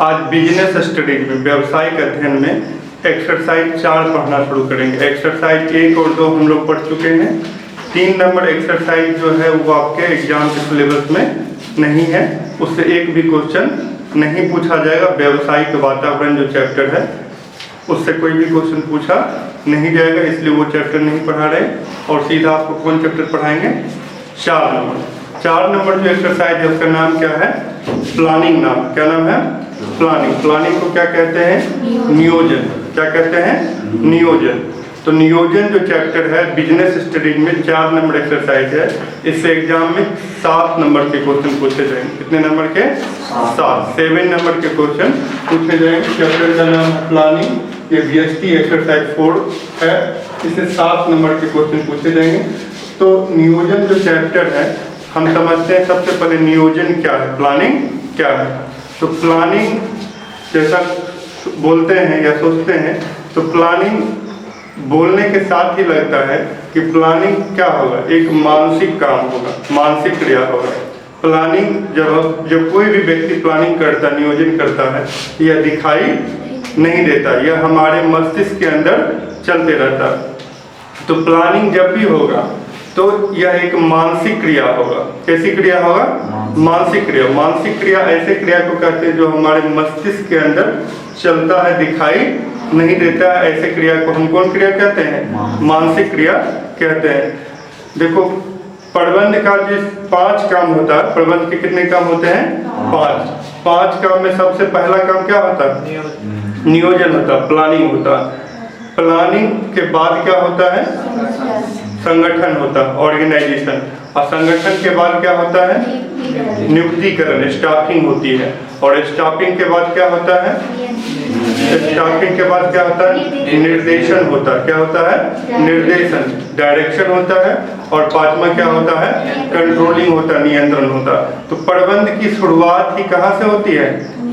आज business studies में, व्यवसायिक अध्ययन में एक्सरसाइज 4 पढ़ना शुरू करेंगे। एक्सरसाइज 1 और 2 हम लोग पढ़ चुके हैं। 3 नंबर एक्सरसाइज जो है वो आपके एग्जाम के सिलेबस में नहीं है, उससे एक भी क्वेश्चन नहीं पूछा जाएगा। व्यवसायिक वातावरण जो चैप्टर है उससे कोई भी क्वेश्चन पूछा नहीं जाएगा, इसलिए वो चैप्टर नहीं पढ़ा रहे और सीधा आपको कौन चैप्टर पढ़ाएंगे? 4 नंबर। 4 नंबर जो एक्सरसाइज है उसका नाम क्या है? प्लानिंग। नाम क्या नाम है? प्लानिंग। प्लानिंग को क्या कहते हैं? नियोजन। क्या कहते हैं? नियोजन। तो नियोजन जो चैप्टर है बिजनेस स्टडीज में 4 नंबर एक्सरसाइज है। इससे एग्जाम में 7 नंबर के क्वेश्चन पूछे जाएंगे। कितने नंबर के? 7 नंबर के क्वेश्चन पूछे जाएंगे। चैप्टर का नाम है प्लानिंग। ये BST एक्सरसाइज 4 है, इससे 7 नंबर के क्वेश्चन पूछे जाएंगे। तो नियोजन जो चैप्टर है हम समझते हैं सबसे पहले नियोजन क्या है, प्लानिंग क्या है। तो प्लानिंग जैसा बोलते हैं या सोचते हैं तो प्लानिंग बोलने के साथ ही लगता है कि प्लानिंग क्या होगा? एक मानसिक काम होगा, मानसिक क्रिया होगा। प्लानिंग जब कोई भी व्यक्ति प्लानिंग करता, नियोजन करता है, यह दिखाई नहीं देता, यह हमारे मस्तिष्क के अंदर चलते रहता। तो प्लानिंग जब भी होगा तो यह एक मानसिक क्रिया होगा। कैसी क्रिया होगा? मानसिक क्रिया। मानसिक क्रिया ऐसे क्रिया को कहते हैं जो हमारे मस्तिष्क के अंदर चलता है, दिखाई नहीं देता है। ऐसे क्रिया को हम कौन क्रिया कहते हैं? मानसिक क्रिया कहते हैं। देखो प्रबंध का जिस 5 काम होता है, प्रबंध के कितने काम होते हैं? 5 काम में सबसे पहला काम क्या होता है? नियोजन होता, प्लानिंग होता। प्लानिंग के बाद क्या होता है? संगठन होता, ऑर्गेनाइजेशन। और संगठन के बाद क्या होता है? नियुक्तिकरण, स्टाफिंग होती है। और स्टाफिंग के बाद क्या होता है? स्टाफिंग के बाद क्या होता है? निर्देशन होता है। क्या होता है? निर्देशन, डायरेक्शन होता है। और 5वां क्या होता है? कंट्रोलिंग होता, नियंत्रण होता। तो प्रबंध की शुरुआत ही कहाँ से होती है?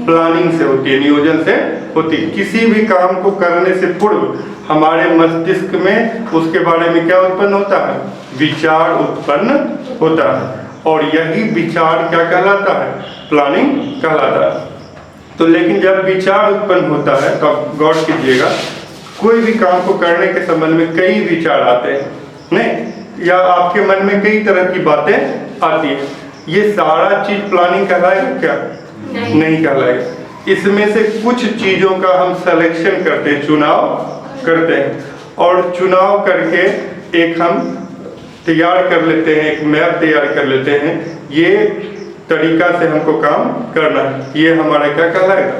प्लानिंग से होती है, नियोजन से होती है। किसी भी काम को करने से पूर्व हमारे मस्तिष्क में उसके बारे में क्या उत्पन्न होता है? विचार उत्पन्न होता है। और यही विचार क्या कहलाता है? प्लानिंग कहलाता है। तो लेकिन जब विचार उत्पन्न होता है तो गौर कीजिएगा, कोई भी काम को करने के संबंध में कई विचार आते हैं, नहीं, या आपके मन में कई तरह की बातें आती है। ये सारा चीज प्लानिंग कहलाएगा क्या? नहीं कहलाएगा। इसमें से कुछ चीजों का हम सिलेक्शन करते हैं, चुनाव करते हैं, और चुनाव करके एक हम तैयार कर लेते हैं, एक मैप तैयार कर लेते हैं। ये तरीका से हमको काम करना है, ये हमारा क्या कहलाएगा?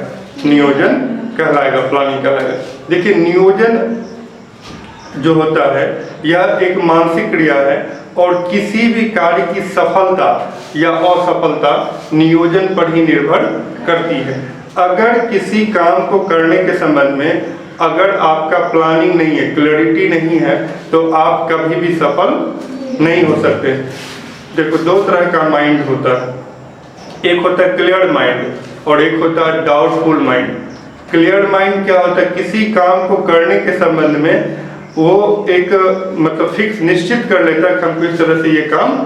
नियोजन कहलाएगा, प्लानिंग कहलाएगा। देखिए नियोजन जो होता है यह एक मानसिक क्रिया है और किसी भी कार्य की सफलता या असफलता नियोजन पर ही निर्भर करती है। अगर किसी काम को करने के संबंध में अगर आपका प्लानिंग नहीं है, क्लैरिटी नहीं है, तो आप कभी भी सफल नहीं हो सकते। देखो 2 तरह का माइंड होता है, एक होता है क्लियर माइंड और एक होता है डाउटफुल माइंड। क्लियर माइंड क्या होता है? किसी काम को करने के संबंध में वो एक मतलब फिक्स निश्चित कर लेता है कि हमको इस तरह से ये काम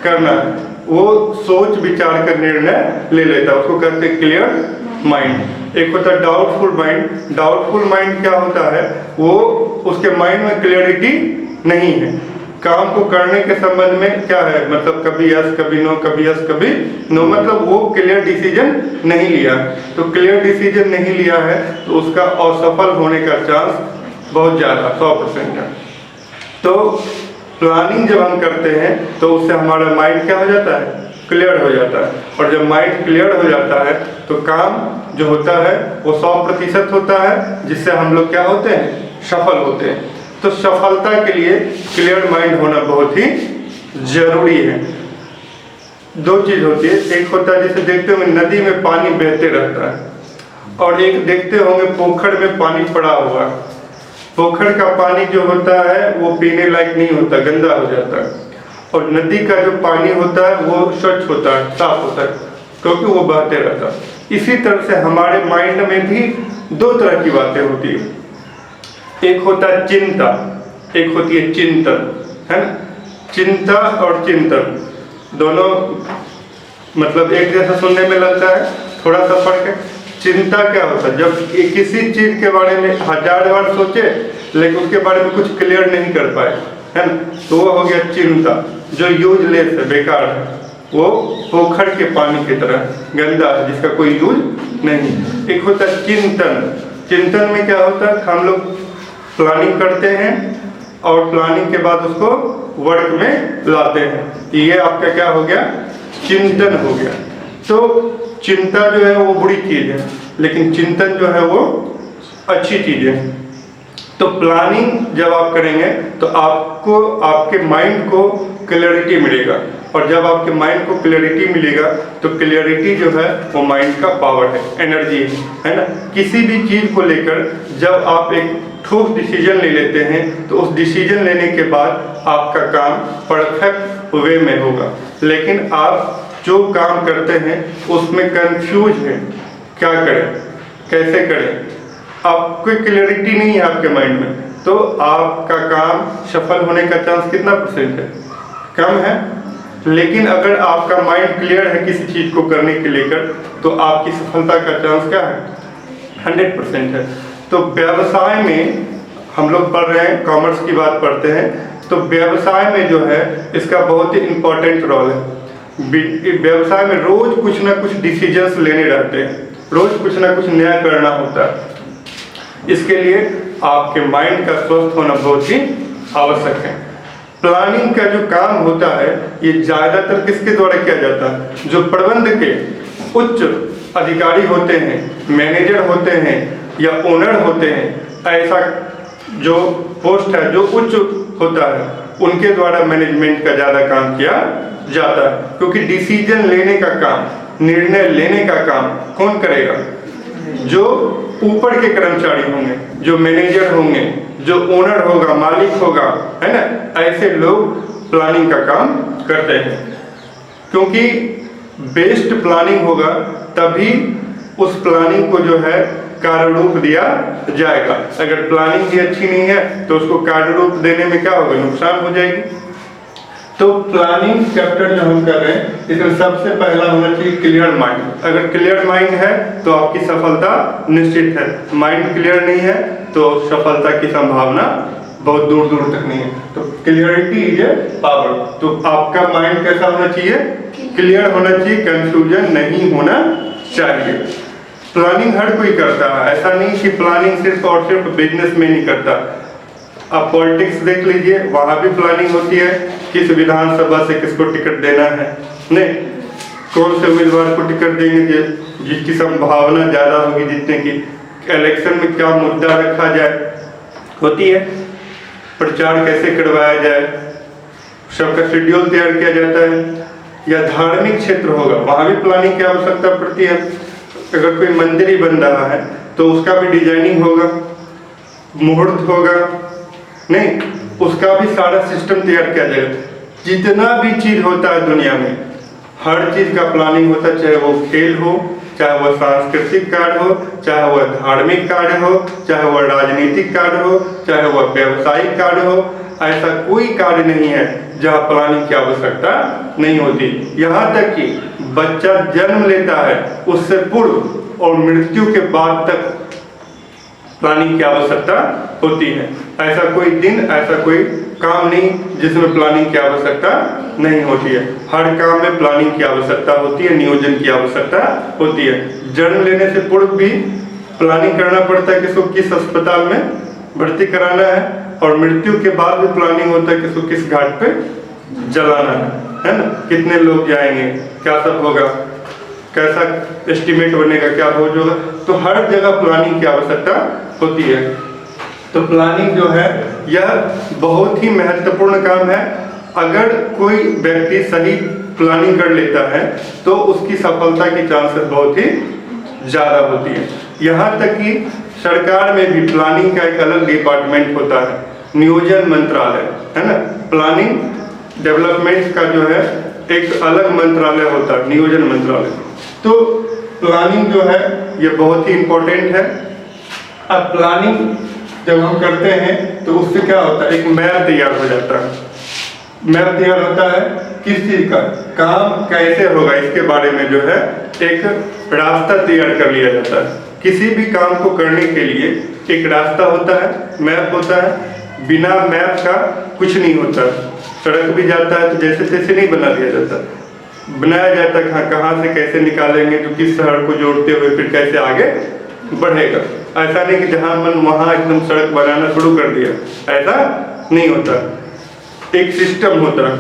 करना है। वो सोच विचार कर निर्णय ले लेता है, उसको कहते हैं क्लियर माइंड। एक होता है डाउटफुल माइंड। डाउटफुल माइंड क्या होता है? वो उसके माइंड में क्लियरिटी नहीं है। काम को करने के संबंध में क्या है, मतलब कभी यस कभी नो, कभी यस कभी नो, मतलब वो क्लियर डिसीजन नहीं लिया। तो क्लियर डिसीजन नहीं लिया है तो उसका असफल होने का चांस बहुत ज़्यादा, 100% है। तो प्लानिंग जब हम करते हैं तो उससे हमारा माइंड क्या हो जाता है? क्लियर हो जाता है। और जब माइंड क्लियर हो जाता है तो काम जो होता है वो 100% होता है, जिससे हम लोग क्या होते हैं? सफल होते हैं। तो सफलता के लिए क्लियर माइंड होना बहुत ही जरूरी है। 2 चीज होती है, एक होता है जैसे देखते होंगे नदी में पानी बहते रहता है, और एक देखते होंगे पोखर में पानी पड़ा हुआ। पोखर का पानी जो होता है वो पीने लायक नहीं होता, गंदा हो जाता है। और नदी का जो पानी होता है वो स्वच्छ होता है, साफ होता है, क्योंकि वो बहते रहता है। इसी तरह से हमारे माइंड में भी 2 तरह की बातें होती है। एक होता है चिंता, एक होती है चिंतन, है ना? चिंता और चिंतन दोनों मतलब एक जैसा सुनने में लगता है, थोड़ा सा फर्क है। चिंता क्या होता है, जब किसी चीज के बारे में 1000 बार सोचे लेकिन उसके बारे में कुछ क्लियर नहीं कर पाए, है ना, तो वो हो गया चिंता, जो यूजलेस है, बेकार है, वो पोखर के पानी की तरह गंदा है, जिसका कोई यूज नहीं। एक होता है चिंतन। चिंतन में क्या होता है, हम लोग प्लानिंग करते हैं और प्लानिंग के बाद उसको वर्क में लाते हैं, ये आपका क्या हो गया, चिंतन हो गया। तो चिंता जो है वो बुरी चीज है, लेकिन चिंतन जो है वो अच्छी चीज है। तो प्लानिंग जब आप करेंगे तो आपको, आपके माइंड को क्लैरिटी मिलेगा, और जब आपके माइंड को क्लैरिटी मिलेगा तो क्लैरिटी जो है वो माइंड का पावर है, एनर्जी है ना। किसी भी चीज को लेकर जब आप एक ठोस डिसीजन ले लेते हैं तो उस डिसीजन लेने के बाद आपका काम परफेक्ट वे में होगा। लेकिन आप जो काम करते हैं उसमें कंफ्यूज है, क्या करें, कैसे करें, आपको क्लैरिटी नहीं है आपके माइंड में, तो आपका काम सफल होने का चांस कितना % है, कम है। लेकिन अगर आपका माइंड क्लियर है किसी चीज को करने के लेकर तो आपकी सफलता का चांस क्या है, 100% है। तो व्यवसाय में हम लोग पढ़ रहे हैं, कॉमर्स की बात पढ़ते हैं, तो व्यवसाय में जो है इसका बहुत ही इम्पोर्टेंट रोल है। व्यवसाय में रोज कुछ ना कुछ डिसीजंस लेने रहते हैं, रोज कुछ ना कुछ नया करना होता है। इसके लिए आपके माइंड का स्वस्थ होना बहुत ही आवश्यक है। प्लानिंग का जो काम होता है ये ज़्यादातर किसके द्वारा किया जाता है, जो प्रबंध के उच्च अधिकारी होते हैं, मैनेजर होते हैं या ओनर होते हैं, ऐसा जो पोस्ट है जो उच्च होता है उनके द्वारा मैनेजमेंट का ज़्यादा काम किया जाता है। क्योंकि डिसीजन लेने का काम, निर्णय लेने का काम कौन करेगा, जो ऊपर के कर्मचारी होंगे, जो मैनेजर होंगे, जो ओनर होगा, मालिक होगा, है ना, ऐसे लोग प्लानिंग का काम करते हैं। क्योंकि बेस्ट प्लानिंग होगा तभी उस प्लानिंग को जो है कार्य रूप दिया जाएगा। अगर प्लानिंग ही अच्छी नहीं है तो उसको कार्य रूप देने में क्या होगा, नुकसान हो जाएगी। तो प्लानिंग चैप्टर जो हम कर रहे हैं इसमें सबसे पहला होना चाहिए क्लियर माइंड। अगर क्लियर माइंड है तो आपकी सफलता निश्चित है, माइंड क्लियर नहीं है तो सफलता की संभावना बहुत दूर दूर तक नहीं है। तो क्लियरिटी इज ए पावर। तो आपका माइंड कैसा होना चाहिए, क्लियर होना चाहिए, कंफ्यूजन नहीं होना चाहिए। प्लानिंग हर कोई करता है, ऐसा नहीं कि प्लानिंग सिर्फ और सिर्फ बिजनेस में नहीं करता। आप पॉलिटिक्स देख लीजिए, वहाँ भी प्लानिंग होती है, किस विधानसभा से किसको टिकट देना है, नहीं कौन से उम्मीदवार को टिकट देंगे जिसकी संभावना ज़्यादा होगी जीतने की, इलेक्शन में क्या मुद्दा रखा जाए, होती है प्रचार कैसे करवाया जाए, सबका शेड्यूल तैयार किया जाता है। या धार्मिक क्षेत्र होगा वहाँ भी प्लानिंग की आवश्यकता पड़ती है। अगर कोई मंदिर ही बन रहा है तो उसका भी डिजाइनिंग होगा, मुहूर्त होगा, नहीं उसका भी सारा सिस्टम तैयार किया जाएगा। जितना भी चीज होता है दुनिया में हर चीज का प्लानिंग होता है, चाहे वो खेल हो, चाहे वह सांस्कृतिक कार्य हो, चाहे वह धार्मिक कार्य हो, चाहे वह राजनीतिक कार्य हो, चाहे वह व्यावसायिक कार्य हो। ऐसा कोई कार्य नहीं है जहाँ प्लानिंग की आवश्यकता नहीं होती। यहाँ तक कि बच्चा जन्म लेता है उससे पूर्व और मृत्यु के बाद तक प्लानिंग की आवश्यकता होती है। ऐसा कोई दिन, ऐसा कोई काम नहीं जिसमें प्लानिंग की आवश्यकता नहीं होती है। हर काम में प्लानिंग की आवश्यकता होती है, नियोजन की आवश्यकता होती है। जन्म लेने से पूर्व भी प्लानिंग करना पड़ता है किसको किस अस्पताल में भर्ती कराना है, और मृत्यु के बाद भी प्लानिंग होता है किसको किस घाट पे जलाना है ना, कितने लोग जाएंगे, क्या सब होगा, कैसा एस्टिमेट बनेगा, क्या भोज होगा। तो हर जगह प्लानिंग की आवश्यकता होती है। तो प्लानिंग जो है यह बहुत ही महत्वपूर्ण काम है। अगर कोई व्यक्ति सही प्लानिंग कर लेता है तो उसकी सफलता की चांसेस बहुत ही ज़्यादा होती है। यहाँ तक कि सरकार में भी प्लानिंग का एक अलग डिपार्टमेंट होता है, नियोजन मंत्रालय, है ना। प्लानिंग डेवलपमेंट का जो है एक अलग मंत्रालय होता है, नियोजन मंत्रालय। तो प्लानिंग जो है ये बहुत ही इम्पोर्टेंट है। अब प्लानिंग जब हम करते हैं तो उससे क्या होता है, एक मैप तैयार हो जाता है। मैप तैयार होता है किस चीज का, काम कैसे होगा इसके बारे में जो है एक रास्ता तैयार कर लिया जाता है। किसी भी काम को करने के लिए एक रास्ता होता है, मैप होता है। बिना मैप का कुछ नहीं होता। सड़क भी जाता है तो जैसे तैसे नहीं बना दिया जाता, बनाया जाता है कहाँ से कैसे निकालेंगे, तो किस शहर को जोड़ते हुए फिर कैसे आगे बढ़ेगा। ऐसा नहीं कि जहाँ मन वहाँ एकदम सड़क बनाना शुरू कर दिया, ऐसा नहीं होता। एक सिस्टम होता है,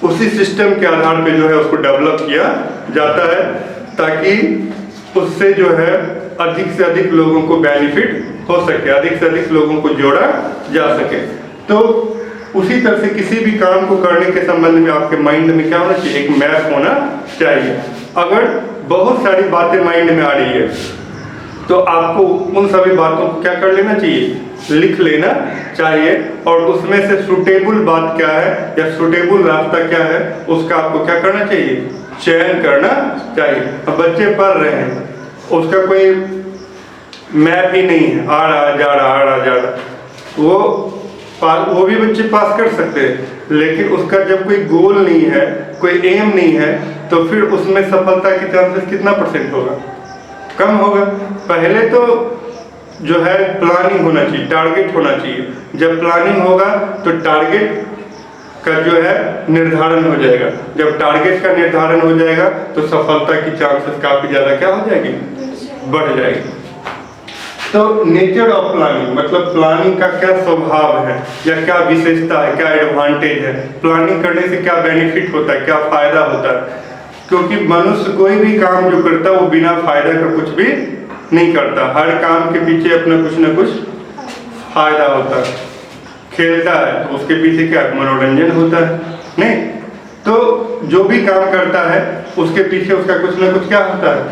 उसी सिस्टम के आधार पे जो है उसको डेवलप किया जाता है ताकि उससे जो है अधिक से अधिक लोगों को बेनिफिट हो सके, अधिक से अधिक लोगों को जोड़ा जा सके। तो उसी तरह से किसी भी काम को करने के संबंध में आपके माइंड में क्या होना चाहिए, एक मैप होना चाहिए। अगर बहुत सारी बातें माइंड में आ रही है तो आपको उन सभी बातों को क्या कर लेना चाहिए, लिख लेना चाहिए, और उसमें से सूटेबल बात क्या है या सूटेबल रास्ता क्या है उसका आपको क्या करना चाहिए, चयन करना चाहिए। अब बच्चे पढ़ रहे हैं, उसका कोई मैप ही नहीं है, आ रहा जा रहा, आ रहा जा रहा, वो भी बच्चे पास कर सकते हैं, लेकिन उसका जब कोई गोल नहीं है, कोई एम नहीं है, तो फिर उसमें सफलता के चांसेस कितना % होगा, कम होगा। पहले तो जो है प्लानिंग होना चाहिए, टारगेट होना चाहिए। जब प्लानिंग होगा तो टारगेट का जो है निर्धारण हो जाएगा। जब टारगेट का निर्धारण हो जाएगा तो सफलता की चांसेस काफी ज्यादा क्या हो जाएगी, बढ़ जाएगी। तो नेचर ऑफ प्लानिंग मतलब प्लानिंग का क्या स्वभाव है या क्या विशेषता है, क्या एडवांटेज है, प्लानिंग करने से क्या बेनिफिट होता है, क्या फायदा होता है। क्योंकि मनुष्य कोई भी काम जो करता है वो बिना फायदा का कुछ भी नहीं करता। हर काम के पीछे अपना कुछ ना कुछ फायदा होता है। खेलता है तो उसके पीछे क्या मनोरंजन होता है, नहीं तो जो भी काम करता है उसके पीछे उसका कुछ ना कुछ क्या होता है,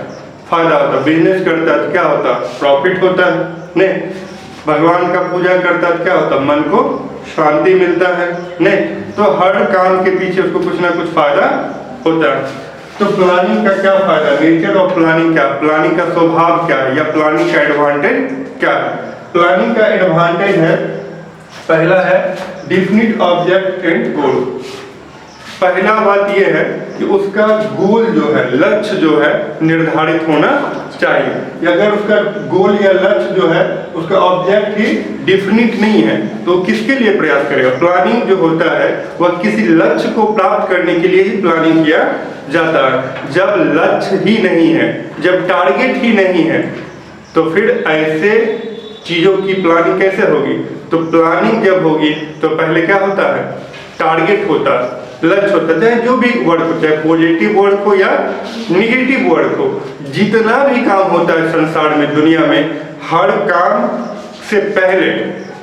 फायदा होता है। बिजनेस करता है तो क्या होता है, प्रॉफिट होता है। नहीं, भगवान का पूजा करता है तो क्या होता है, मन को शांति मिलता है। नहीं, तो हर काम के पीछे उसको कुछ ना कुछ फायदा होता है। तो प्लानिंग का क्या फायदा, नेचर ऑफ प्लानिंग क्या, प्लानिंग का स्वभाव क्या है या प्लानिंग का एडवांटेज क्या है। प्लानिंग का एडवांटेज है, पहला है डिफिनिट ऑब्जेक्ट एंड गोल। पहला बात यह है कि उसका गोल जो है, लक्ष्य जो है निर्धारित होना चाहिए। अगर उसका गोल या लक्ष्य जो है उसका ऑब्जेक्ट ही डिफिनिट नहीं है तो किसके लिए प्रयास करेगा। प्लानिंग जो होता है वह किसी लक्ष्य को प्राप्त करने के लिए ही प्लानिंग किया जाता है। जब लक्ष्य ही नहीं है, जब टारगेट ही नहीं है, तो फिर ऐसे चीजों की प्लानिंग कैसे होगी। तो प्लानिंग जब होगी तो पहले क्या होता है, टारगेट होता है, लक्ष्य होता है। चाहे जो भी वर्क हो, चाहे पॉजिटिव वर्क हो या निगेटिव वर्क हो, जितना भी काम होता है संसार में, दुनिया में, हर काम से पहले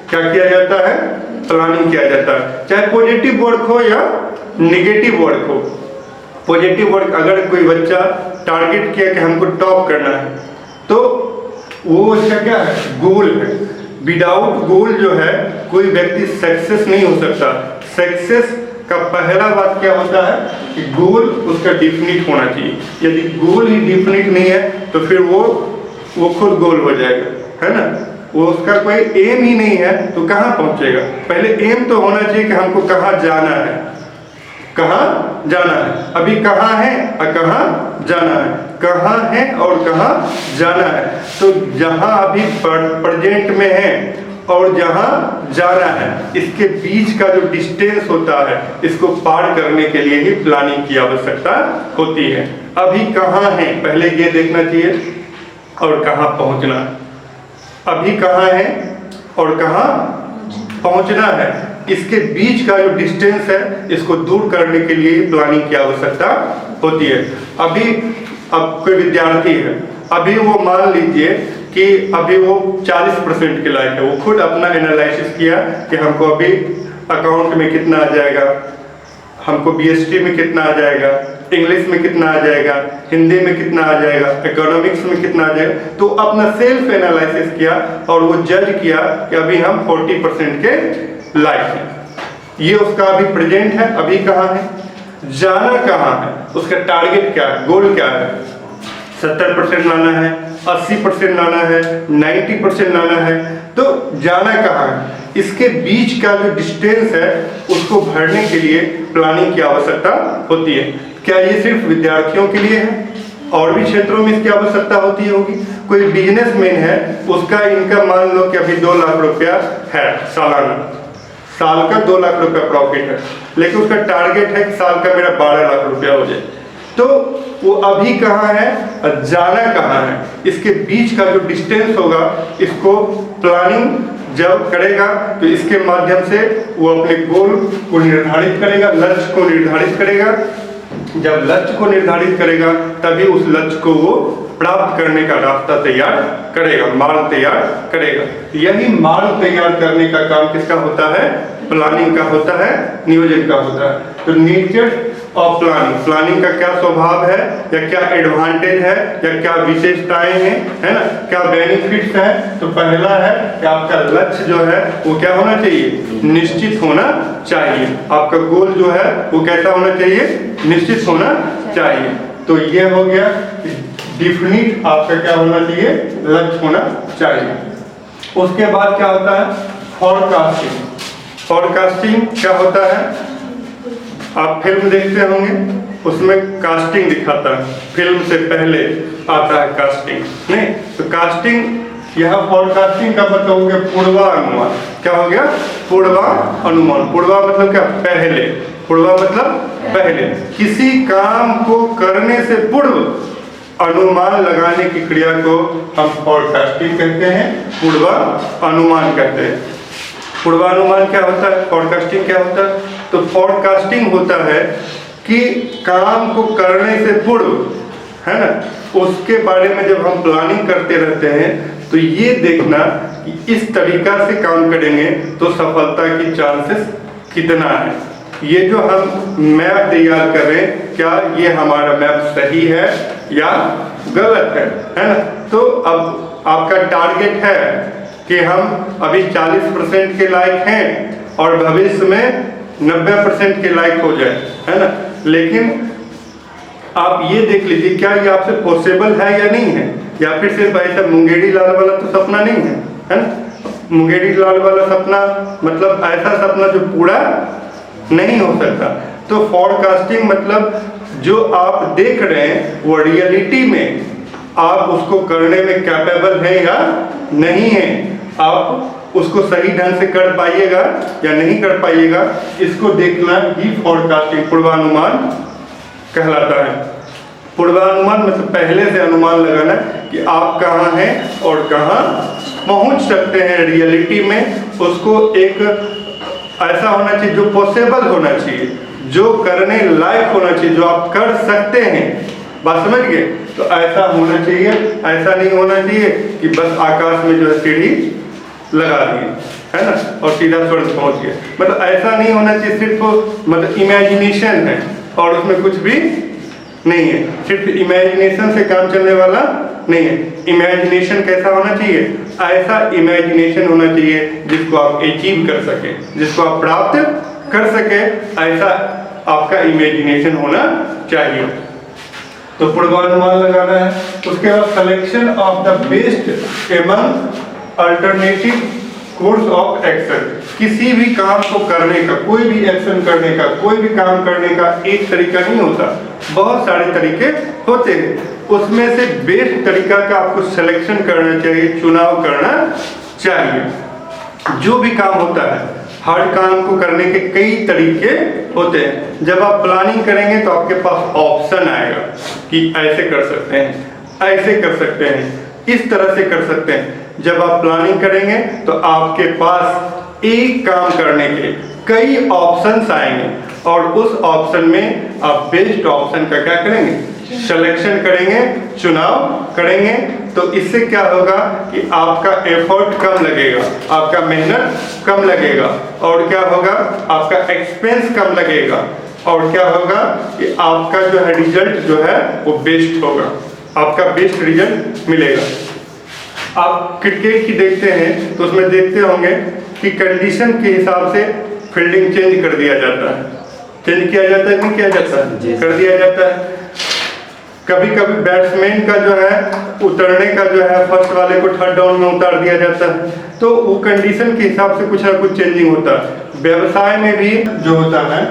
क्या किया जाता है, प्लानिंग किया जाता है। चाहे पॉजिटिव वर्क हो या निगेटिव वर्क हो। पॉजिटिव वर्क, अगर कोई बच्चा टारगेट किया कि हमको टॉप करना है तो वो उसका क्या है, गोल है। विदाउट गोल जो है कोई व्यक्ति सक्सेस नहीं हो सकता। सक्सेस का पहला बात क्या होता है कि गोल उसका डिफिनिट होना चाहिए। यदि गोल ही डिफिनिट नहीं है तो फिर वो खुद गोल हो जाएगा, है ना। वो उसका कोई एम ही नहीं है तो कहाँ पहुंचेगा। पहले एम तो होना चाहिए कि हमको कहाँ जाना है, कहाँ जाना है। अभी कहाँ है और कहाँ जाना है, कहाँ है और कहाँ जाना है। तो जहाँ अभी प्रेजेंट में है और जहाँ जाना है, इसके बीच का जो डिस्टेंस होता है, इसको पार करने के लिए ही प्लानिंग की आवश्यकता होती है। अभी कहाँ है पहले ये देखना चाहिए और कहाँ पहुँचना है। अभी कहाँ है और कहाँ पहुँचना है, इसके बीच का जो डिस्टेंस है इसको दूर करने के लिए प्लानिंग की आवश्यकता होती है। अब कोई विद्यार्थी है, अभी वो मान लीजिए कि अभी वो 40% के लायक है। वो खुद अपना एनालिसिस किया कि हमको अभी अकाउंट में कितना आ जाएगा, हमको बीएसटी में कितना आ जाएगा, इंग्लिश में कितना आ जाएगा, हिंदी में कितना आ जाएगा, इकोनॉमिक्स में कितना आ जाएगा। तो अपना सेल्फ एनालिसिस किया और वो जज किया कि अभी हम 40% के लायक है। ये उसका अभी प्रेजेंट है। अभी कहाँ है, जाना कहाँ है, उसका टारगेट क्या है, गोल क्या है। 70% लाना है, 80% लाना है, 90% लाना है, तो जाना कहाँ है। इसके बीच का जो डिस्टेंस है उसको भरने के लिए प्लानिंग की आवश्यकता होती है। क्या ये सिर्फ विद्यार्थियों के लिए है? और भी क्षेत्रों में इसकी आवश्यकता होती होगी। कोई बिजनेसमैन है, उसका इनकम मान लो कि अभी 2 लाख रुपया है सालाना, साल का 2 लाख रुपया प्रॉफिट है, लेकिन उसका टारगेट है कि साल का मेरा 12 लाख रुपया हो जाए। तो वो अभी कहाँ है, जाना कहाँ है, इसके बीच का जो डिस्टेंस होगा, इसको प्लानिंग जब करेगा तो इसके माध्यम से वो अपने गोल को निर्धारित करेगा, लक्ष्य को निर्धारित करेगा। जब लक्ष्य को निर्धारित करेगा तभी उस लक्ष्य को वो प्राप्त करने का रास्ता तैयार करेगा, मार्ग तैयार करेगा। यही मार्ग तैयार करने का काम किसका होता है, प्लानिंग का होता है, नियोजन का होता है। तो नेचर ऑफ प्लानिंग, प्लानिंग का क्या स्वभाव है, या क्या एडवांटेज है, या क्या विशेषताएं हैं, है ना, क्या बेनिफिट्स हैं। तो पहला है कि आपका लक्ष्य जो है वो क्या होना चाहिए, निश्चित होना चाहिए। आपका गोल जो है वो कैसा होना चाहिए, निश्चित होना चाहिए। तो ये हो गया, डिफिनिट आपका क्या होना चाहिए, लक्ष्य होना चाहिए। उसके बाद क्या होता है, फॉरकास्टिंग। फॉरकास्टिंग क्या होता है, आप फिल्म देखते होंगे, उसमें कास्टिंग दिखाता है, फिल्म से पहले आता है कास्टिंग, नहीं तो कास्टिंग यहाँ फॉरकास्टिंग का मतलब हो गया पूर्वानुमान। क्या हो गया, पूर्वानुमान। पूर्वा मतलब क्या, पहले। पूर्वा मतलब पहले, किसी काम को करने से पूर्व अनुमान लगाने की क्रिया को हम फॉरकास्टिंग कहते हैं, पूर्वानुमान कहते हैं। पूर्वानुमान क्या होता है, फॉरकास्टिंग क्या होता है। तो फॉरकास्टिंग होता है कि काम को करने से पूर्व, है ना, उसके बारे में जब हम प्लानिंग करते रहते हैं तो ये देखना कि इस तरीका से काम करेंगे तो सफलता की चांसेस कितना है। ये जो हम मैप तैयार कर रहे हैं, क्या ये हमारा मैप सही है या गलत है ना। तो अब आपका टारगेट है कि हम अभी 40% के लायक हैं और भविष्य में 90% के लायक हो जाए, है ना। लेकिन आप ये देख लीजिए क्या ये आपसे पॉसिबल है या नहीं है, या फिर सिर्फ ऐसा मुंगेरी लाल वाला तो सपना नहीं है ना। मुंगेरी लाल वाला सपना मतलब ऐसा सपना जो पूरा नहीं हो सकता। तो फॉरकास्टिंग मतलब जो आप देख रहे हैं वो रियलिटी में आप उसको करने में कैपेबल है या नहीं है, आप उसको सही ढंग से कर पाइएगा या नहीं कर पाइएगा, इसको देखना ही फॉरकास्टिंग, पूर्वानुमान कहलाता है। पूर्वानुमान मतलब पहले से अनुमान लगाना कि आप कहाँ हैं और कहाँ पहुँच सकते हैं रियलिटी में। उसको एक ऐसा होना चाहिए जो पॉसिबल होना चाहिए, जो करने लायक होना चाहिए, जो आप कर सकते हैं। बात समझ गए। तो ऐसा होना चाहिए, ऐसा नहीं होना चाहिए कि बस आकाश में जो है सीढ़ी लगा दिए, है ना, और सीधा स्वर्ग पहुंच गए। मतलब ऐसा नहीं होना चाहिए, सिर्फ मतलब इमेजिनेशन है और उसमें कुछ भी नहीं है। सिर्फ इमेजिनेशन से काम चलने वाला नहीं है। इमेजिनेशन कैसा होना चाहिए, ऐसा इमेजिनेशन होना चाहिए जिसको आप अचीव कर सके, जिसको आप प्राप्त कर सके, ऐसा आपका इमेजिनेशन होना चाहिए। तो पूर्वानुमान लगाना है। उसके बाद selection of the best among alternative course of action. किसी भी काम को करने का, कोई भी एक्शन करने का, कोई भी काम करने का एक तरीका नहीं होता, बहुत सारे तरीके होते हैं। उसमें से बेस्ट तरीका का आपको सिलेक्शन करना चाहिए, चुनाव करना चाहिए। जो भी काम होता है, हर काम को करने के कई तरीके होते हैं। जब आप प्लानिंग करेंगे तो आपके पास ऑप्शन आएगा कि ऐसे कर सकते हैं, ऐसे कर सकते हैं, इस तरह से कर सकते हैं। जब आप प्लानिंग करेंगे तो आपके पास एक काम करने के कई ऑप्शंस आएंगे और उस ऑप्शन में आप बेस्ट ऑप्शन का क्या करेंगे, सिलेक्शन करेंगे, चुनाव करेंगे। तो इससे क्या होगा कि आपका एफर्ट कम लगेगा, आपका मेहनत कम लगेगा, और क्या होगा, आपका एक्सपेंस कम लगेगा, और क्या होगा कि आपका जो है रिजल्ट जो है वो बेस्ट होगा, आपका बेस्ट रिजल्ट मिलेगा। आप क्रिकेट की देखते हैं तो उसमें देखते होंगे कि कंडीशन के हिसाब से फील्डिंग चेंज कर दिया जाता है। चेंज किया जाता है, नहीं किया जाता है, कर दिया जाता है। कभी कभी बैट्समैन का जो है उतरने का जो है फर्स्ट वाले को थर्ड डाउन में उतार दिया जाता है। तो वो कंडीशन के हिसाब से कुछ ना कुछ चेंजिंग होता है। व्यवसाय में भी जो होता है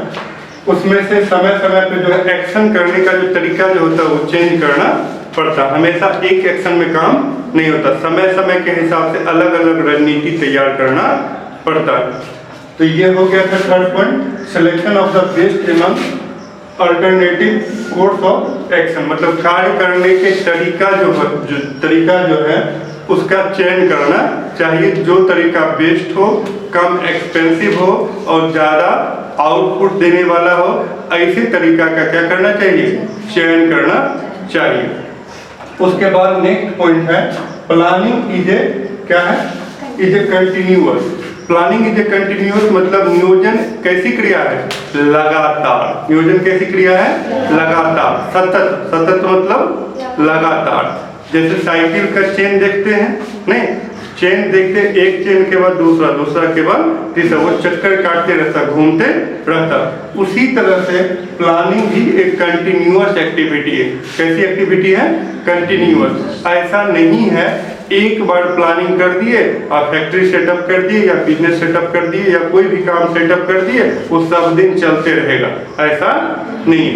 उसमें से समय समय पे जो है एक्शन करने का जो तरीका जो होता है वो चेंज करना पड़ता है। हमेशा एक एक्शन में काम नहीं होता, समय समय के हिसाब से अलग अलग रणनीति तैयार करना पड़ता है। तो ये हो गया था third point, selection of the best among alternative course of action, मतलब कार्य करने के तरीका जो है उसका चयन करना चाहिए, जो तरीका बेस्ट हो, कम एक्सपेंसिव हो और ज़्यादा आउटपुट देने वाला हो, ऐसे तरीका का क्या करना चाहिए, चयन करना चाहिए। उसके बाद नेक्स्ट पॉइंट है प्लानिंग इज ए क्या है, is a continuous. Planning is a continuous मतलब नियोजन कैसी क्रिया है, लगातार। नियोजन कैसी क्रिया है, लगातार, सतत। सतत मतलब लगातार। जैसे साइकिल का चेन देखते हैं, नहीं, चेन देखते एक चेन के बाद दूसरा, दूसरा के बाद तीसरा, वो चक्कर काटते रहता, घूमते रहता। उसी तरह से प्लानिंग भी एक कंटिन्यूअस एक्टिविटी है। कैसी एक्टिविटी है, कंटिन्यूअस। ऐसा नहीं है एक बार प्लानिंग कर दिए, आप फैक्ट्री सेटअप कर दिए या बिजनेस सेटअप कर दिए या कोई भी काम सेटअप कर दिए, वो सब दिन चलते रहेगा, ऐसा नहीं।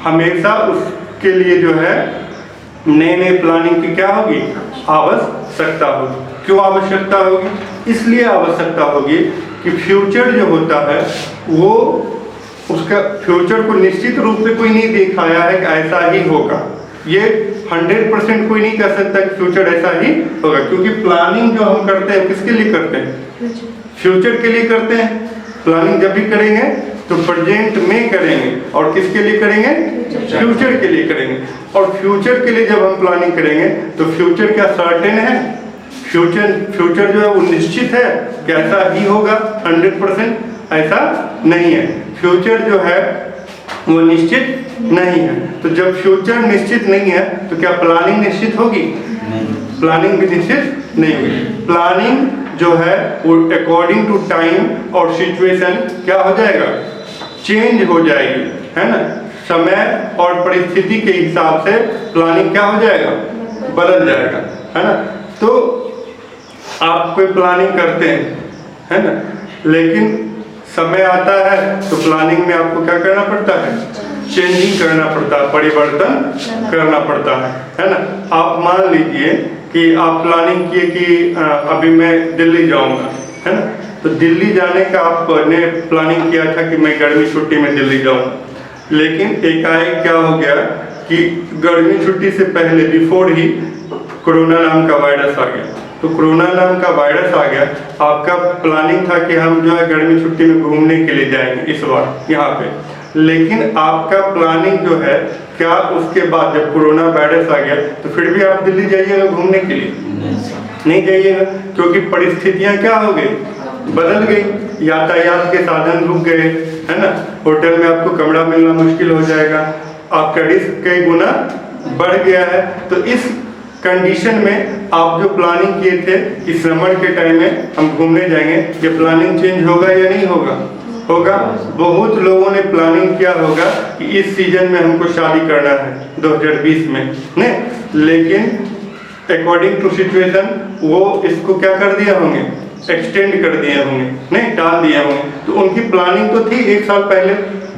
हमेशा उसके लिए जो है नए नए प्लानिंग की क्या होगी, आवश्यकता होगी। क्यों आवश्यकता होगी, इसलिए आवश्यकता होगी कि फ्यूचर जो होता है वो उसका फ्यूचर को निश्चित रूप से कोई नहीं दिखाया है कि ऐसा ही होगा। ये 100% कोई नहीं कह सकता कि फ्यूचर ऐसा ही होगा, क्योंकि प्लानिंग जो हम करते हैं किसके लिए करते हैं, फ्यूचर के लिए करते हैं। प्लानिंग जब भी करेंगे तो प्रेजेंट में करेंगे और किसके लिए करेंगे, फ्यूचर के लिए करेंगे। और फ्यूचर के लिए जब हम प्लानिंग करेंगे तो फ्यूचर क्या सर्टेन है, फ्यूचर जो है वो निश्चित है कि ऐसा ही होगा, 100% ऐसा नहीं है। फ्यूचर जो है वो निश्चित नहीं है। तो जब फ्यूचर निश्चित नहीं है तो क्या प्लानिंग निश्चित होगी, प्लानिंग भी निश्चित नहीं होगी। प्लानिंग जो है वो अकॉर्डिंग टू टाइम और सिचुएशन क्या हो जाएगा, चेंज हो जाएगी, है ना। समय और परिस्थिति के हिसाब से प्लानिंग क्या हो जाएगा, बदल जाएगा, है ना। तो आप कोई प्लानिंग करते हैं, है ना, लेकिन समय आता है तो प्लानिंग में आपको क्या करना पड़ता है, चेंजिंग करना पड़ता है, परिवर्तन करना पड़ता है ना। आप मान लीजिए कि आप प्लानिंग किए कि अभी मैं दिल्ली जाऊंगा, है ना। तो दिल्ली जाने का आपने प्लानिंग किया था कि मैं गर्मी छुट्टी में दिल्ली जाऊंगा, लेकिन एकाएक क्या हो गया कि गर्मी छुट्टी से पहले बिफोर ही कोरोना नाम का वायरस आ गया। तो कोरोना नाम का वायरस आ गया, आपका प्लानिंग था कि हम जो है गर्मी छुट्टी में घूमने के लिए जाएंगे इस बार यहाँ पे, लेकिन आपका प्लानिंग जो है क्या उसके बाद जब कोरोना वायरस आ गया तो फिर भी आप दिल्ली जाइएगा घूमने के लिए, नहीं जाइएगा, क्योंकि परिस्थितियाँ क्या हो गई, बदल गई। यातायात के साधन रुक गए, है ना, होटल में आपको कमरा मिलना मुश्किल हो जाएगा, आपका रिस्क कई गुना बढ़ गया है। तो इस कंडीशन में आप जो प्लानिंग किए थे कि समर के टाइम में हम घूमने जाएंगे, ये प्लानिंग चेंज होगा या नहीं होगा, होगा। बहुत लोगों ने प्लानिंग किया होगा कि इस सीजन में हमको शादी करना है 2020 में, नहीं, लेकिन अकॉर्डिंग टू सिचुएशन वो इसको क्या कर दिया होंगे, एक्सटेंड कर दिए होंगे, नहीं, टाल दिए होंगे। तो उनकी प्लानिंग तो थी 1 साल पहले,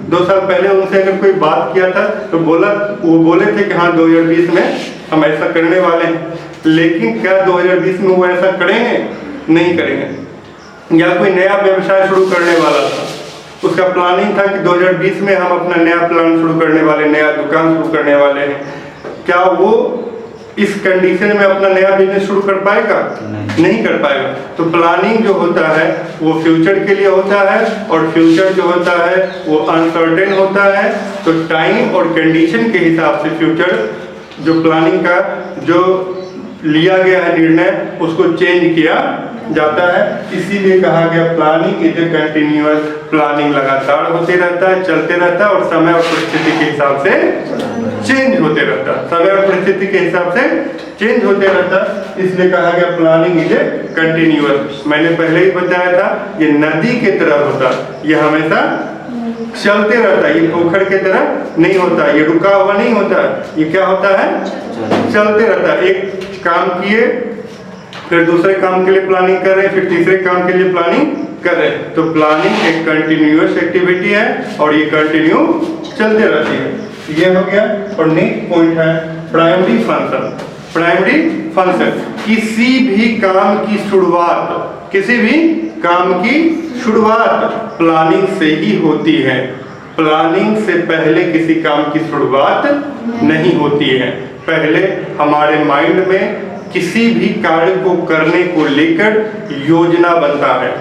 2 साल पहले उनसे अगर कोई बात किया था तो वो बोले थे कि हाँ 2020 में हम ऐसा करने वाले हैं, लेकिन क्या 2020 में वो ऐसा करेंगे, नहीं करेंगे। या कोई नया व्यवसाय शुरू करने वाला था, उसका प्लानिंग था कि 2020 में हम अपना नया प्लान शुरू करने वाले, नया दुकान शुरू करने वाले हैं, क्या वो इस कंडीशन में अपना नया बिजनेस शुरू कर पाएगा, नहीं कर पाएगा। तो प्लानिंग जो होता है वो फ्यूचर के लिए होता है, और फ्यूचर जो होता है वो अनसर्टेन होता है। तो टाइम और कंडीशन के हिसाब से फ्यूचर जो प्लानिंग का जो लिया गया है निर्णय उसको चेंज किया जाता है। इसीलिए कहा गया planning is a continuous, planning लगातार होते रहता है, चलते रहता है और समय और परिस्थिति के हिसाब से चेंज होते रहता है, समय और परिस्थिति के हिसाब से चेंज होते रहता है। इसलिए कहा गया प्लानिंग इज ए कंटिन्यूअस। मैंने पहले ही बताया था ये नदी के तरह होता है, ये हमेशा चलते रहता है, ये पोखर के तरह नहीं होता, ये रुका हुआ नहीं होता, ये क्या होता है, चलते रहता है। एक काम किए फिर दूसरे काम के लिए प्लानिंग कर रहे हैं, फिर तीसरे काम के लिए प्लानिंग करें। तो प्लानिंग एक कंटिन्यूअस एक्टिविटी है और ये कंटिन्यू चलते रहती है। ये हो गया। और नेक्स्ट पॉइंट है प्राइमरी फंक्शन। प्राइमरी फंक्शन किसी भी काम की शुरुआत प्लानिंग से ही होती है। प्लानिंग से पहले किसी काम की शुरुआत नहीं होती है। पहले हमारे माइंड में किसी भी कार्य को करने को लेकर योजना बनता है।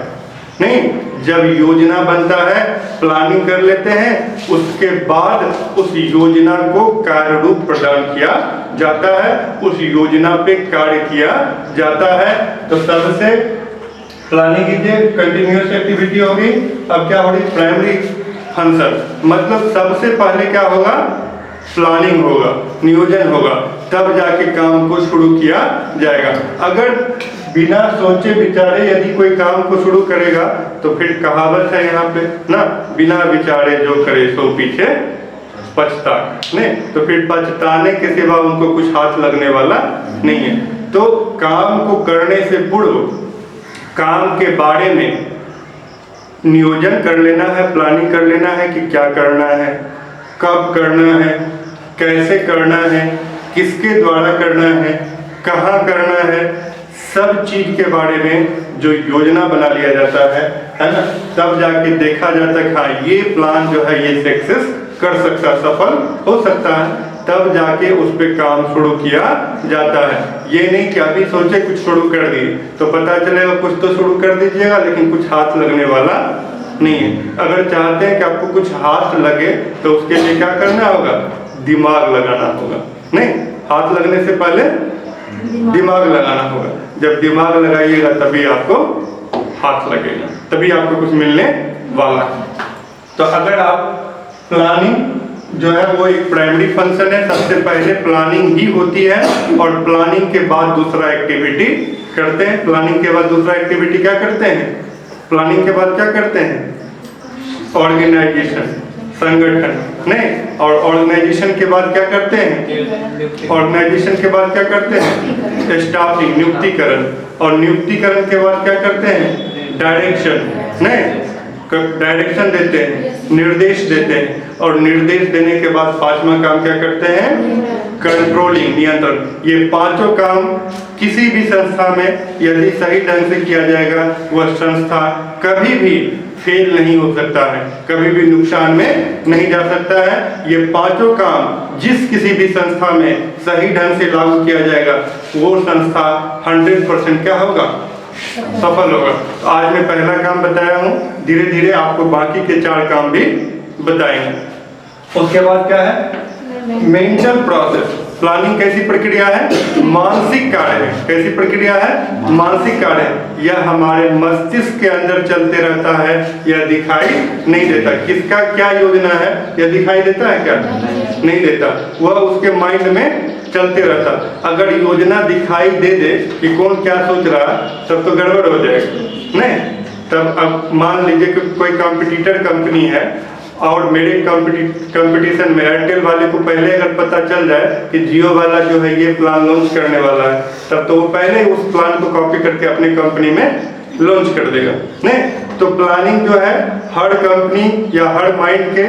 नहीं, जब योजना बनता है, प्लानिंग कर लेते हैं, उसके बाद उस योजना को कार्य रूप प्रदान किया जाता है, उस योजना पे कार्य किया जाता है। तो सबसे प्लानिंग कीजिए, कंटिन्यूअस एक्टिविटी होगी। अब क्या होगी? Primary function. मतलब सबसे पहले क्या होगा? प्लानिंग होगा, नियोजन होगा, तब जाके काम को शुरू किया जाएगा। अगर बिना सोचे विचारे यदि कोई काम को शुरू करेगा तो फिर कहावत है यहाँ पे ना, बिना विचारे जो करे सो पीछे पछताए। नहीं, तो फिर पछताने के सिवा उनको कुछ हाथ लगने वाला नहीं है। तो काम को करने से पूर्व काम के बारे में नियोजन कर लेना है, प्लानिंग कर लेना है कि क्या करना है, कब करना है, कैसे करना है, किसके द्वारा करना है, कहाँ करना है, सब चीज के बारे में जो योजना बना लिया जाता है ना, तब जाके देखा जाता है हाँ ये प्लान जो है ये सक्सेस कर सकता है, सफल हो सकता है, तब जाके उस पे काम शुरू किया जाता है। ये नहीं कि अभी सोचे कुछ शुरू कर दिए तो पता चलेगा कुछ तो शुरू कर दीजिएगा लेकिन कुछ हाथ लगने वाला नहीं है। अगर चाहते हैं कि आपको कुछ हाथ लगे तो उसके लिए क्या करना होगा? दिमाग लगाना होगा। नहीं, हाथ लगने से पहले दिमाग लगाना होगा। जब दिमाग लगाइएगा तभी आपको हाथ लगेगा, तभी आपको कुछ मिलने वाला है। तो अगर आप प्लानिंग जो है वो एक प्राइमरी फंक्शन है, सबसे पहले प्लानिंग ही होती है और प्लानिंग के बाद दूसरा एक्टिविटी करते हैं। प्लानिंग के बाद दूसरा एक्टिविटी क्या करते हैं? प्लानिंग के बाद क्या करते हैं? ऑर्गेनाइजेशन, संगठन। नहीं, और ऑर्गेनाइजेशन के बाद क्या करते हैं? ऑर्गेनाइजेशन के बाद क्या करते हैं? स्टाफिंग, नियुक्तिकरण। और नियुक्तिकरण के बाद क्या करते हैं? डायरेक्शन। नहीं, डायरेक्शन देते हैं, निर्देश देते हैं। और निर्देश देने के बाद पांचवा काम क्या करते हैं? कंट्रोलिंग, नियंत्रण। ये पांचों काम किसी भी संस्था में यदि सही ढंग से किया जाएगा वह संस्था कभी भी फेल नहीं हो सकता है, कभी भी नुकसान में नहीं जा सकता है। ये पांचों काम जिस किसी भी संस्था में सही ढंग से लागू किया जाएगा वो संस्था 100% क्या होगा? सफल होगा। तो आज मैं पहला काम बताया हूँ, धीरे धीरे आपको बाकी के 4 काम भी बताएंगे। उसके बाद क्या है? Mental process. प्लानिंग कैसी प्रक्रिया है? मानसिक कार्य है। कैसी प्रक्रिया है? मानसिक कार्य है। यह हमारे मस्तिष्क के अंदर चलते रहता है, यह दिखाई नहीं देता। किसका क्या योजना है यह दिखाई देता है क्या? नहीं देता। वह उसके माइंड में चलते रहता। अगर योजना दिखाई दे दे कि कौन क्या सोच रहा है तब तो गड़बड़ हो जाएगा। नहीं, तब अब मान लीजिए कि कोई कॉम्पिटिटर कंपनी है और मेरे कंपटीशन में एयरटेल वाले को पहले अगर पता चल जाए कि जियो वाला जो है ये प्लान लॉन्च करने वाला है, तब तो वो पहले उस प्लान को कॉपी करके अपने कंपनी में लॉन्च कर देगा। नहीं, तो प्लानिंग जो है हर कंपनी या हर माइंड के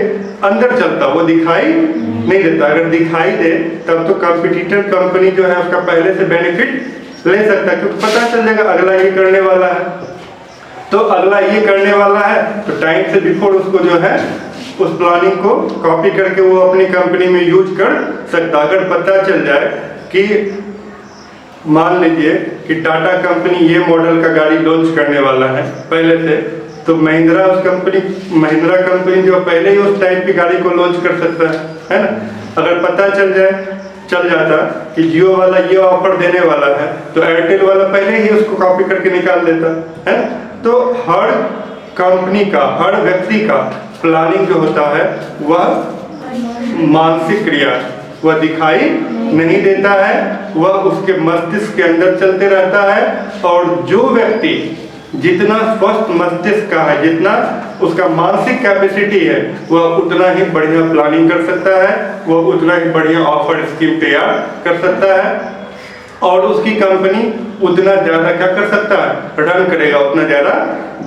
अंदर चलता, वो दिखाई नहीं देता। अगर दिखाई दे तब तो कंपटीटर कंपनी जो है उसका पहले से बेनिफिट ले सकता है, क्योंकि पता चल जाएगा अगला ये करने वाला है, तो अगला ये करने वाला है तो टाइम से बिफोर उसको जो है उस प्लानिंग को कॉपी करके वो अपनी कंपनी में यूज कर सकता। अगर पता चल जाए कि मान लीजिए कि टाटा कंपनी ये मॉडल का गाड़ी लॉन्च करने वाला है पहले से, तो महिंद्रा कंपनी जो पहले ही उस टाइप की गाड़ी को लॉन्च कर सकता है ना। अगर पता चल जाता कि जियो वाला ये ऑफर देने वाला है तो एयरटेल वाला पहले ही उसको कॉपी करके निकाल देता है ना। तो हर कंपनी का, हर व्यक्ति का प्लानिंग जो होता है वह मानसिक क्रिया, वह दिखाई नहीं देता है, वह उसके मस्तिष्क के अंदर चलते रहता है। और जो व्यक्ति जितना स्वस्थ मस्तिष्क का है, जितना उसका मानसिक कैपेसिटी है, वह उतना ही बढ़िया प्लानिंग कर सकता है, वह उतना ही बढ़िया ऑफर स्कीम तैयार कर सकता है और उसकी कंपनी उतना ज़्यादा क्या कर सकता है, रन करेगा, उतना ज़्यादा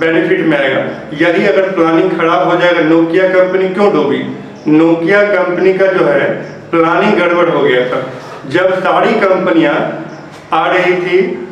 बेनिफिट में आएगा। यही अगर प्लानिंग खराब हो जाएगा, नोकिया कंपनी क्यों डूबी? नोकिया कंपनी का जो है प्लानिंग गड़बड़ हो गया था। जब सारी कंपनियां आ रही थी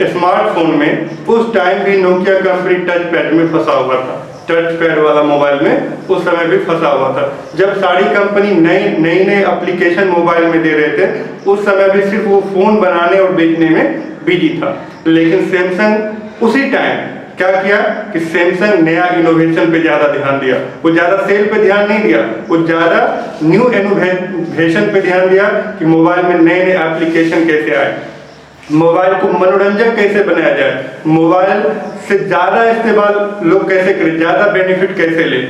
स्मार्टफोन में, उस टाइम भी नोकिया कंपनी टच पैड में फंसा हुआ था, टच पैड वाला मोबाइल में उस समय भी फंसा हुआ था। जब सारी कंपनी नई एप्लीकेशन मोबाइल में दे रहे थे, उस समय भी सिर्फ वो फोन बनाने और बेचने में बिजी था। लेकिन सैमसंग उसी टाइम क्या किया कि सैमसंग नया इनोवेशन पे ज़्यादा ध्यान दिया। वो ज़्यादा सेल पे ध्यान नहीं दिया, वो ज़्यादा न्यू इनोवेशन पे ध्यान दिया कि मोबाइल में नए एप्लीकेशन कैसे आए, मोबाइल को मनोरंजक कैसे बनाया जाए, मोबाइल से ज़्यादा इस्तेमाल लोग कैसे करें, ज़्यादा बेनिफिट कैसे ले।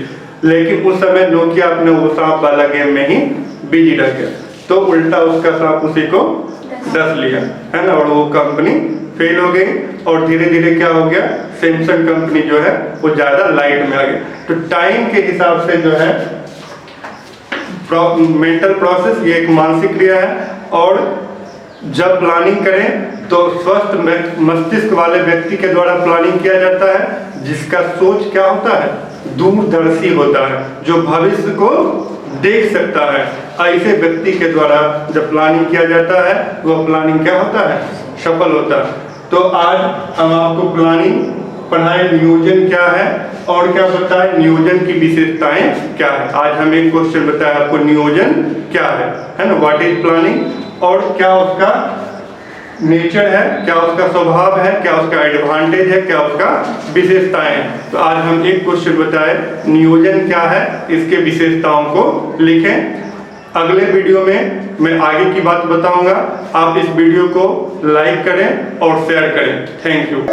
लेकिन उस समय नोकिया अपने वो सांप वाला गेम में ही बिजी रह गया, तो उल्टा उसका सांप उसी को डस लिया, है ना, और वो कंपनी फेल हो गई। और धीरे धीरे क्या हो गया, सैमसंग कंपनी जो है वो ज़्यादा लाइट में आ गई। तो टाइम के हिसाब से जो है मेंटल प्रोसेस, ये एक मानसिक क्रिया है। और जब प्लानिंग करें तो स्वस्थ मस्तिष्क वाले व्यक्ति के द्वारा प्लानिंग किया जाता है, जिसका सोच क्या होता है, दूरदर्शी होता है, जो भविष्य को देख सकता है। ऐसे व्यक्ति के द्वारा जब प्लानिंग किया जाता है, वह प्लानिंग क्या होता है, सफल होता है। तो आज हम आपको प्लानिंग पढ़ाएं, नियोजन क्या है और क्या बताएं, नियोजन की विशेषताएं क्या है। आज हम एक क्वेश्चन बताएं आपको, नियोजन क्या है ना, व्हाट इज प्लानिंग, और क्या उसका नेचर है, क्या उसका स्वभाव है, क्या उसका एडवांटेज है, क्या उसका विशेषताएं हैं। तो आज हम एक क्वेश्चन बताएं, नियोजन क्या है, इसके विशेषताओं को लिखें। अगले वीडियो में मैं आगे की बात बताऊंगा। आप इस वीडियो को लाइक करें और शेयर करें। Thank you.